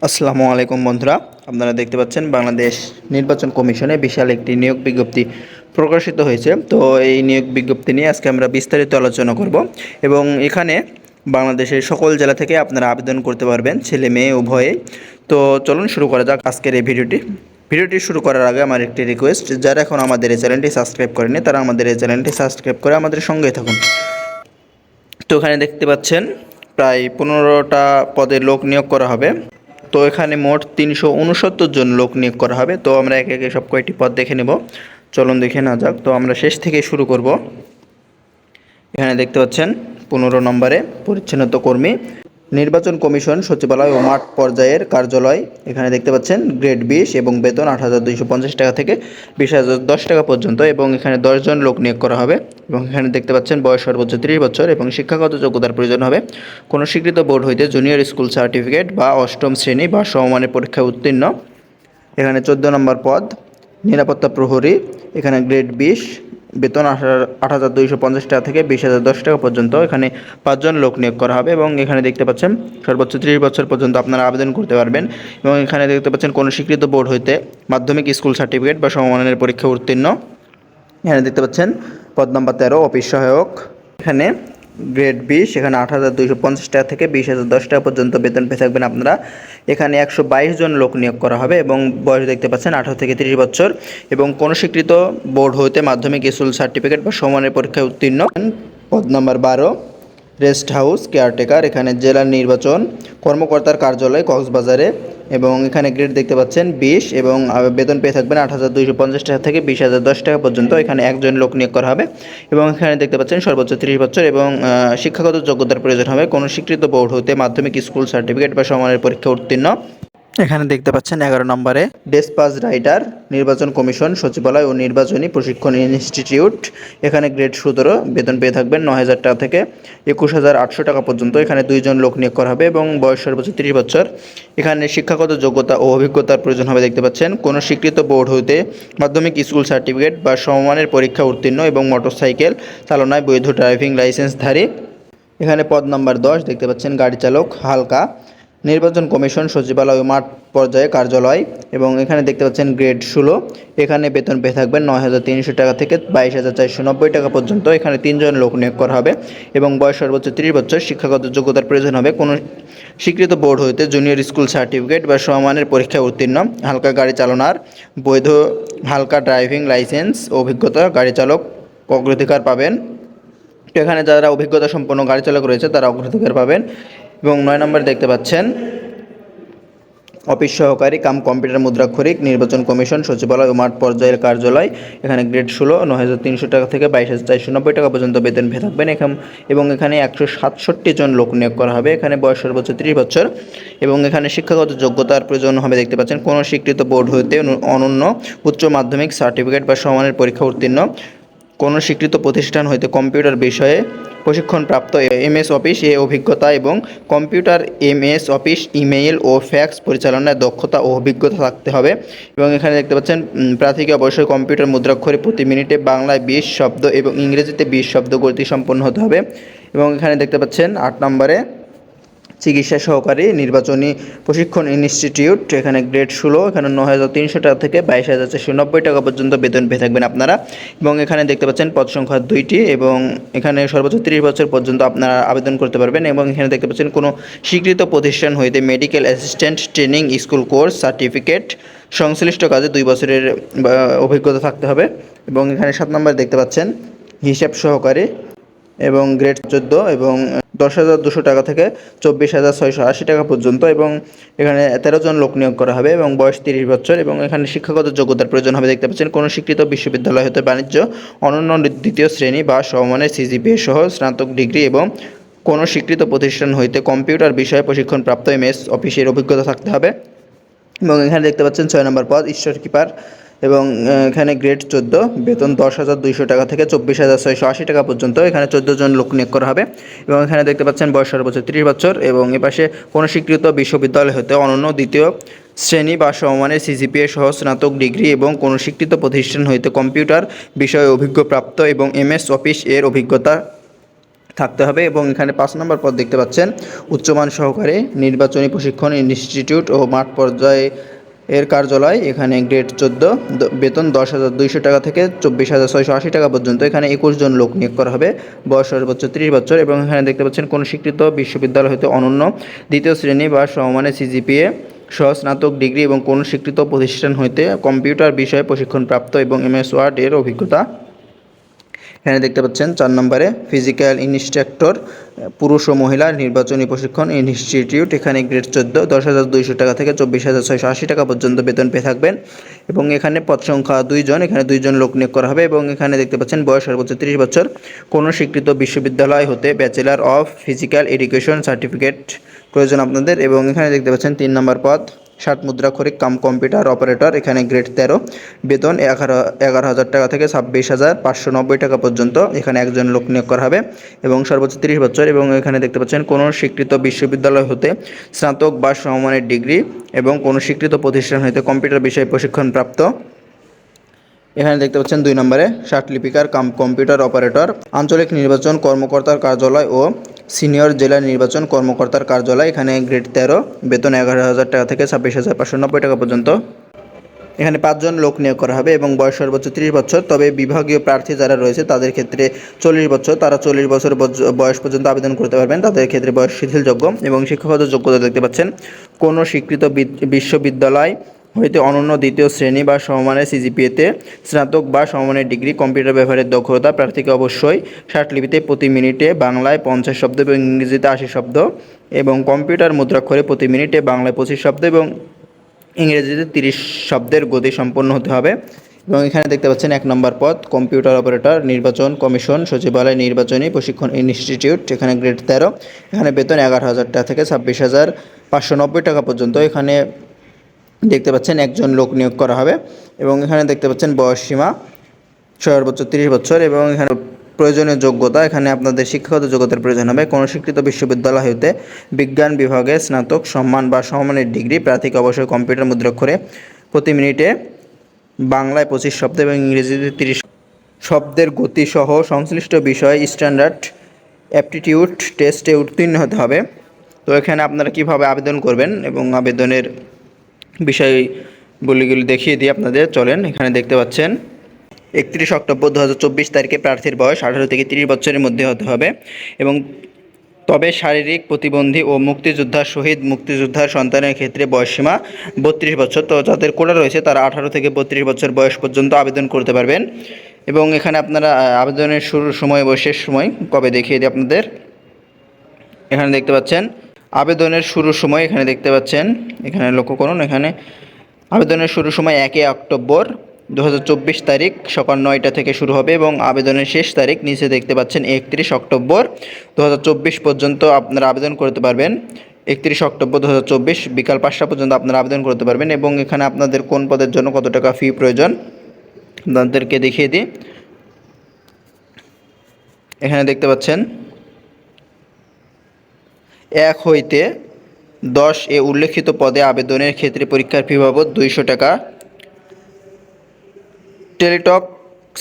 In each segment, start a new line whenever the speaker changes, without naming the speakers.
আসসালামু আলাইকুম বন্ধুরা, আপনারা দেখতে পাচ্ছেন বাংলাদেশ নির্বাচন কমিশনে বিশাল একটি নিয়োগ বিজ্ঞপ্তি প্রকাশিত হয়েছে। তো এই নিয়োগ বিজ্ঞপ্তি নিয়ে আজকে আমরা বিস্তারিত আলোচনা করব এবং এখানে বাংলাদেশের সকল জেলা থেকে আপনারা আবেদন করতে পারবেন, ছেলে মেয়ে উভয়ে। তো চলুন শুরু করা যাক আজকের এই ভিডিওটি শুরু করার আগে আমার একটি রিকোয়েস্ট, যারা এখন আমাদের এই চ্যানেলটি সাবস্ক্রাইব করেনি তারা আমাদের এই চ্যানেলটি সাবস্ক্রাইব করে আমাদের সঙ্গেই থাকুন। তো এখানে দেখতে পাচ্ছেন প্রায় 15টা পদে লোক নিয়োগ করা হবে। তো এখানে মোট 369 জন লোক নিয়োগ করা হবে। তো আমরা একে একে সব কয়টি পদ দেখে নেব, চলুন দেখে না যাক। তো আমরা শেষ থেকে শুরু করব। এখানে দেখতে পাচ্ছেন 15 নম্বরে পরিচ্ছন্নতা কর্মী, নির্বাচন কমিশন সচিবালয় ও মাঠ পর্যায়ের কার্যালয়। এখানে দেখতে পাচ্ছেন গ্রেড 20 এবং বেতন 8,250 টাকা থেকে 20,010 টাকা পর্যন্ত এবং এখানে 10 জন লোক নিয়োগ করা হবে। এবং এখানে দেখতে পাচ্ছেন বয়স সর্বোচ্চ 30 বছর এবং শিক্ষাগত যোগ্যতার প্রয়োজন হবে কোনো স্বীকৃত বোর্ড হইতে জুনিয়র স্কুল সার্টিফিকেট বা অষ্টম শ্রেণী বা সমমানের পরীক্ষায় উত্তীর্ণ। এখানে 14 নম্বর পদ নিরাপত্তা প্রহরী, এখানে গ্রেড 20, বেতন 8,250 টাকা থেকে 20,010 টাকা পর্যন্ত। এখানে 5 জন লোক নিয়োগ করা হবে এবং এখানে দেখতে পাচ্ছেন সর্বোচ্চ 30 বছর পর্যন্ত আপনারা আবেদন করতে পারবেন। এবং এখানে দেখতে পাচ্ছেন কোনো স্বীকৃত বোর্ড হইতে মাধ্যমিক স্কুল সার্টিফিকেট বা সমমানের পরীক্ষা উত্তীর্ণ। এখানে দেখতে পাচ্ছেন পদ নাম্বার 13 অফিস সহায়ক, এখানে গ্রেড 20, এখানে 8,250 টাকা থেকে 20,010 টাকা পর্যন্ত বেতন পেয়ে থাকবেন আপনারা। এখানে 122 জন লোক নিয়োগ করা হবে এবং বয়স দেখতে পাচ্ছেন 18 থেকে 30 বছর এবং কোনো স্বীকৃত বোর্ড হইতে মাধ্যমিক স্কুল সার্টিফিকেট বা সমমানের পরীক্ষায় উত্তীর্ণ। পদ নাম্বার 12 রেস্ট হাউস কেয়ারটেকার, এখানে জেলা নির্বাচন কর্মকর্তার কার্যালয় কক্সবাজারে এবং এখানে গ্রেড দেখতে পাচ্ছেন 20 এবং বেতন পেয়ে থাকবেন 8,250 টাকা থেকে 20,010 টাকা পর্যন্ত। এখানে একজন লোক নিয়োগ করা হবে এবং এখানে দেখতে পাচ্ছেন সর্বোচ্চ 30 বছর এবং শিক্ষাগত যোগ্যতার প্রয়োজন হবে কোনো স্বীকৃত বোর্ড হতে মাধ্যমিক স্কুল সার্টিফিকেট বা সমমানের পরীক্ষা উত্তীর্ণ। এখানে দেখতে পাচ্ছেন 11 নম্বরে ডেসপাস রাইটার, নির্বাচন কমিশন সচিবালয় ও নির্বাচনী প্রশিক্ষণ ইনস্টিটিউট, এখানে গ্রেড 17, বেতন পেয়ে থাকবেন 9,000 টাকা থেকে 21,800 টাকা পর্যন্ত। এখানে 2 জন লোক নিয়োগ করা হবে এবং বয়স সর্বোচ্চ 30 বছর। এখানে শিক্ষাগত যোগ্যতা ও অভিজ্ঞতার প্রয়োজন হবে দেখতে পাচ্ছেন কোনো স্বীকৃত বোর্ড হইতে মাধ্যমিক স্কুল সার্টিফিকেট বা সমমানের পরীক্ষা উত্তীর্ণ এবং মোটরসাইকেল চালনায় বৈধ ড্রাইভিং লাইসেন্সধারী। এখানে পদ নাম্বার 10 দেখতে পাচ্ছেন গাড়ি চালক হালকা, নির্বাচন কমিশন সচিবালয় ও মাঠ পর্যায়ে কার্যালয় এবং এখানে দেখতে পাচ্ছেন গ্রেড 16, এখানে বেতন পেয়ে থাকবেন 9,300 টাকা থেকে 22,490 টাকা পর্যন্ত। এখানে 3 জন লোক নিয়োগ করা হবে এবং বয়স সর্বোচ্চ 30 বছর। শিক্ষাগত যোগ্যতার প্রয়োজন হবে কোনো স্বীকৃত বোর্ড হইতে জুনিয়র স্কুল সার্টিফিকেট বা সমমানের পরীক্ষায় উত্তীর্ণ, হালকা গাড়ি চালানোর বৈধ হালকা ড্রাইভিং লাইসেন্স, অভিজ্ঞতা গাড়ি চালক অগ্রাধিকার পাবেন। তো এখানে যারা অভিজ্ঞতা সম্পন্ন গাড়ি চালক রয়েছে তারা অগ্রাধিকার পাবেন। এবং 9 নম্বর দেখতে পাচ্ছেন অফিস সহকারী কাম কম্পিউটার মুদ্রাক্ষরিক, নির্বাচন কমিশন সচিবালয় ও মাঠ পর্যায়ের কার্যালয়, এখানে গ্রেড 16, 9,300 টাকা থেকে 22,490 টাকা পর্যন্ত বেতন পেয়ে থাকবেন এবং এখানে 167 জন লোক নিয়োগ করা হবে। এখানে বয়স সর্বোচ্চ 30 বছর এবং এখানে শিক্ষাগত যোগ্যতার প্রয়োজন হবে দেখতে পাচ্ছেন কোনো স্বীকৃত বোর্ড হইতে অনন্য উচ্চ মাধ্যমিক সার্টিফিকেট বা সমমানের পরীক্ষা উত্তীর্ণ, কোনো স্বীকৃত প্রতিষ্ঠান হইতে কম্পিউটার বিষয়ে প্রশিক্ষণপ্রাপ্ত এমএস অফিস অভিজ্ঞতা এবং কম্পিউটার এমএস অফিস ইমেইল ও ফ্যাক্স পরিচালনায় দক্ষতা ও অভিজ্ঞতা থাকতে হবে। এবং এখানে দেখতে পাচ্ছেন প্রার্থীকে অবশ্যই কম্পিউটার মুদ্রাক্ষরে প্রতি মিনিটে বাংলায় 20 শব্দ এবং ইংরেজিতে 20 শব্দ গতি সম্পন্ন হতে হবে। এবং এখানে দেখতে পাচ্ছেন 8 নম্বরে চিকিৎসা সহকারী, নির্বাচনী প্রশিক্ষণ ইনস্টিটিউট, এখানে গ্রেড 16, এখানে 9,300 টাকা থেকে 22,490 টাকা পর্যন্ত বেতন পেয়ে থাকবেন আপনারা। এবং এখানে দেখতে পাচ্ছেন পদ সংখ্যা 2টি এবং এখানে সর্বোচ্চ 30 বছর পর্যন্ত আপনারা আবেদন করতে পারবেন। এবং এখানে দেখতে পাচ্ছেন কোনো স্বীকৃত প্রতিষ্ঠান হইতে medical assistant training school course certificate সংশ্লিষ্ট কাজে 2 বছরের অভিজ্ঞতা থাকতে হবে। এবং এখানে 7 নম্বর দেখতে পাচ্ছেন হিসাব সহকারী এবং গ্রেড 14 এবং 10,200 টাকা থেকে 24,680 টাকা পর্যন্ত। এবং এখানে 13 জন লোক নিয়োগ করা হবে এবং বয়স 30 বছর এবং এখানে শিক্ষাগত যোগ্যতার প্রয়োজন হবে দেখতে পাচ্ছেন কোনো স্বীকৃত বিশ্ববিদ্যালয় হতে বাণিজ্য অনন্য 2য় শ্রেণী বা সমমানের সিজিপিএ সহ স্নাতক ডিগ্রি এবং কোনো স্বীকৃত প্রতিষ্ঠান হইতে কম্পিউটার বিষয়ে প্রশিক্ষণপ্রাপ্ত এমএস অফিসের অভিজ্ঞতা থাকতে হবে। এবং এখানে দেখতে পাচ্ছেন 6 নম্বর পদ স্টোর কিপার এবং এখানে গ্রেড 14, বেতন 10,200 টাকা থেকে 24,680 টাকা পর্যন্ত। এখানে 14 জন লোক নিয়োগ করা হবে এবং এখানে দেখতে পাচ্ছেন বয়স সর্বোচ্চ 30 বছর এবং এপাশে কোনো স্বীকৃত বিশ্ববিদ্যালয় হতে অনন্য 2য় শ্রেণী বা সমমানের সিজিপিএ সহ স্নাতক ডিগ্রি এবং কোনো স্বীকৃত প্রতিষ্ঠান হইতে কম্পিউটার বিষয়ে অভিজ্ঞপ্রাপ্ত এবং এমএস অফিস অভিজ্ঞতা থাকতে হবে। এবং এখানে 5 নম্বর পদ দেখতে পাচ্ছেন উচ্চমান সহকারে নির্বাচনী প্রশিক্ষণ ইনস্টিটিউট ও মাঠ পর্যায়ে এর কার্যালয়। এখানে গ্রেড 14, বেতন 10,200 টাকা থেকে 24,680 টাকা পর্যন্ত। এখানে 21 জন লোক নিয়োগ করা হবে, বয়স সর্বোচ্চ 30 বছর। এবং এখানে দেখতে পাচ্ছেন কোনো স্বীকৃত বিশ্ববিদ্যালয় হতে অনন্য দ্বিতীয় শ্রেণী বা সমমানের সিজিপিএ সহ স্নাতক ডিগ্রি এবং কোনো স্বীকৃত প্রতিষ্ঠান হইতে কম্পিউটার বিষয়ে প্রশিক্ষণপ্রাপ্ত এবং MS ওয়ার্ড এর অভিজ্ঞতা। এখানে দেখতে পাচ্ছেন 4 নম্বরে ফিজিক্যাল ইনস্ট্রাক্টর পুরুষ ও মহিলা নির্বাচনী প্রশিক্ষণ ইনস্টিটিউট। এখানে গ্রেড 14, 10,200 টাকা থেকে 24,680 টাকা পর্যন্ত বেতন পেয়ে থাকবেন। এবং এখানে পদ সংখ্যা 2 জন, এখানে 2 জন লোক নিয়োগ করা হবে। এবং এখানে দেখতে পাচ্ছেন বয়স সর্বোচ্চ 30 বছর, কোনো স্বীকৃত বিশ্ববিদ্যালয় হতে bachelor of physical education certificate প্রয়োজন আপনাদের। এবং এখানে দেখতে পাচ্ছেন 3 নম্বর পদ 60 মুদ্রাক্ষরিক কাম কম্পিউটার অপারেটর। এখানে গ্রেড 13, বেতন 11,000 টাকা থেকে 26,590 টাকা পর্যন্ত। এখানে একজন লোক নিয়োগ করা হবে এবং সর্বোচ্চ 30 বছর। এবং এখানে দেখতে পাচ্ছেন কোনো স্বীকৃত বিশ্ববিদ্যালয় হতে স্নাতক বা সমমানের ডিগ্রি এবং কোনো স্বীকৃত প্রতিষ্ঠান হতে কম্পিউটার বিষয়ে প্রশিক্ষণপ্রাপ্ত। এখানে দেখতে পাচ্ছেন 2 নম্বরে 60 লিপিকার কাম কম্পিউটার অপারেটর, আঞ্চলিক নির্বাচন কর্মকর্তার কার্যালয় ও সিনিয়র জেলা নির্বাচন কর্মকর্তার কার্যালয়। এখানে গ্রেড 13, বেতন 11,000 টাকা থেকে 26,590 টাকা পর্যন্ত। এখানে 5 জন লোক নিয়োগ করা হবে এবং বয়স সর্বোচ্চ 30 বছর। তবে বিভাগীয় প্রার্থী যারা রয়েছে তাদের ক্ষেত্রে 40 বছর, তারা 40 বছর বয়স পর্যন্ত আবেদন করতে পারবেন, তাদের ক্ষেত্রে বয়স শিথিলযোগ্য। এবং শিক্ষাগত যোগ্যতা দেখতে পাচ্ছেন কোনো স্বীকৃত বিশ্ববিদ্যালয় হইতে অনন্য দ্বিতীয় শ্রেণী বা সমমানের সিজিপিএতে স্নাতক বা সমমানের ডিগ্রি, কম্পিউটার ব্যবহারের দক্ষতা। প্রার্থীকে অবশ্যই 60 লিপিতে প্রতি মিনিটে বাংলায় 50 শব্দ এবং ইংরেজিতে 80 শব্দ এবং কম্পিউটার মুদ্রাক্ষরে প্রতি মিনিটে বাংলায় 25 শব্দ এবং ইংরেজিতে 30 শব্দের গতি সম্পন্ন হতে হবে। এবং এখানে দেখতে পাচ্ছেন 1 নম্বর পদ কম্পিউটার অপারেটর, নির্বাচন কমিশন সচিবালয় নির্বাচনী প্রশিক্ষণ ইনস্টিটিউট। এখানে গ্রেড 13, এখানে বেতন 11,000 টাকা থেকে 26,590 টাকা পর্যন্ত। এখানে দেখতে পাচ্ছেন একজন লোক নিয়োগ করা হবে। এবং এখানে দেখতে পাচ্ছেন বয়স সীমা সর্বোচ্চ 30 বছর। এবং এখানে প্রয়োজনীয় যোগ্যতা, এখানে আপনাদের শিক্ষাগত যোগ্যতার প্রয়োজন হবে কোনো স্বীকৃত বিশ্ববিদ্যালয় হইতে বিজ্ঞান বিভাগে স্নাতক সম্মান বা সমমানের ডিগ্রি। প্রার্থীকে অবশ্যই কম্পিউটার মুদ্রাক্ষরে প্রতি মিনিটে বাংলায় 25 শব্দ এবং ইংরেজিতে 30 শব্দের গতি সহ সংশ্লিষ্ট বিষয় স্ট্যান্ডার্ড অ্যাপটিটিউড টেস্টে উত্তীর্ণ হতে হবে। তো এখানে আপনারা কিভাবে আবেদন করবেন এবং আবেদনের বিষয়গুলিগুলি দেখিয়ে দিই আপনাদের, চলেন। এখানে দেখতে পাচ্ছেন 31 অক্টোবর 2024 তারিখে প্রার্থীর বয়স 18 থেকে 30 বছরের মধ্যে হতে হবে। এবং তবে শারীরিক প্রতিবন্ধী ও মুক্তিযোদ্ধা শহীদ মুক্তিযোদ্ধার সন্তানের ক্ষেত্রে বয়সসীমা 32 বছর। তো যাদের কোটা রয়েছে তারা 18 থেকে 32 বছর বয়স পর্যন্ত আবেদন করতে পারবেন। এবং এখানে আপনারা আবেদনের শুরুর সময় ও শেষ সময় কবে দেখিয়ে দিই আপনাদের। এখানে দেখতে পাচ্ছেন আবেদনের শুরুর সময়, এখানে দেখতে পাচ্ছেন, এখানে লক্ষ্য করুন, এখানে আবেদনের শুরুর সময় 1 অক্টোবর 2024 তারিখ সকাল 9টা থেকে শুরু হবে এবং আবেদনের শেষ তারিখ নিচে দেখতে পাচ্ছেন 31 অক্টোবর 2024 পর্যন্ত আপনারা আবেদন করতে পারবেন। 31 অক্টোবর 2024 বিকাল 5টা পর্যন্ত আপনারা আবেদন করতে পারবেন। এবং এখানে আপনাদের কোন পদের জন্য কত টাকা ফি প্রয়োজন আপনাদেরকে দেখিয়ে দিই। এখানে দেখতে পাচ্ছেন 1 হইতে 10 এ উল্লেখিত পদে আবেদনের ক্ষেত্রে পরীক্ষার ফি বাবদ 200 টাকা, টেলিটক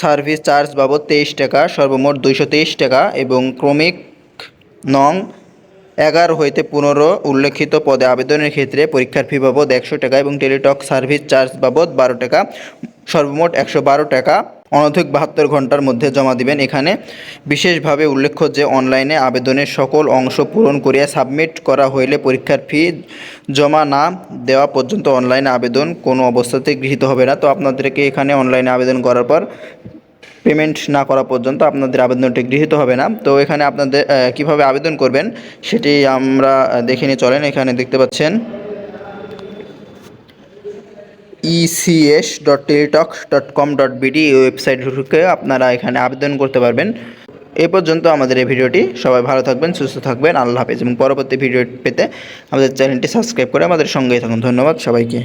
সার্ভিস চার্জ বাবদ 23 টাকা, সর্বমোট 223 টাকা। এবং ক্রমিক নং 11 হইতে 15 উল্লেখিত পদে আবেদনের ক্ষেত্রে পরীক্ষার ফি বাবদ 100 টাকা এবং টেলিটক সার্ভিস চার্জ বাবদ 12 টাকা, সর্বমোট 112 টাকা অনধিক 72 ঘন্টার মধ্যে জমা দিবেন। এখানে বিশেষভাবে উল্লেখ্য যে অনলাইনে আবেদনের সকল অংশ পূরণ করিয়া সাবমিট করা হইলে পরীক্ষার ফি জমা না দেওয়া পর্যন্ত অনলাইনে আবেদন কোনো অবস্থাতেই গৃহীত হবে না। তো আপনাদেরকে এখানে অনলাইনে আবেদন করার পর পেমেন্ট না করা পর্যন্ত আপনাদের আবেদনটি গৃহীত হবে না। তো এখানে আপনাদের কিভাবে আবেদন করবেন সেটি আমরা দেখে নিয়ে চলেন। এখানে দেখতে পাচ্ছেন ecs.teletalk.com.bd এই ওয়েবসাইট ঢুকে আপনারা এখানে আবেদন করতে পারবেন। এই পর্যন্ত আমাদের এই ভিডিওটি। সবাই ভালো থাকবেন, সুস্থ থাকবেন, আল্লাহ হাফেজ। এবং পরবর্তী ভিডিও পেতে আমাদের চ্যানেলটি সাবস্ক্রাইব করে আমাদের সঙ্গেই থাকুন। ধন্যবাদ সবাইকে।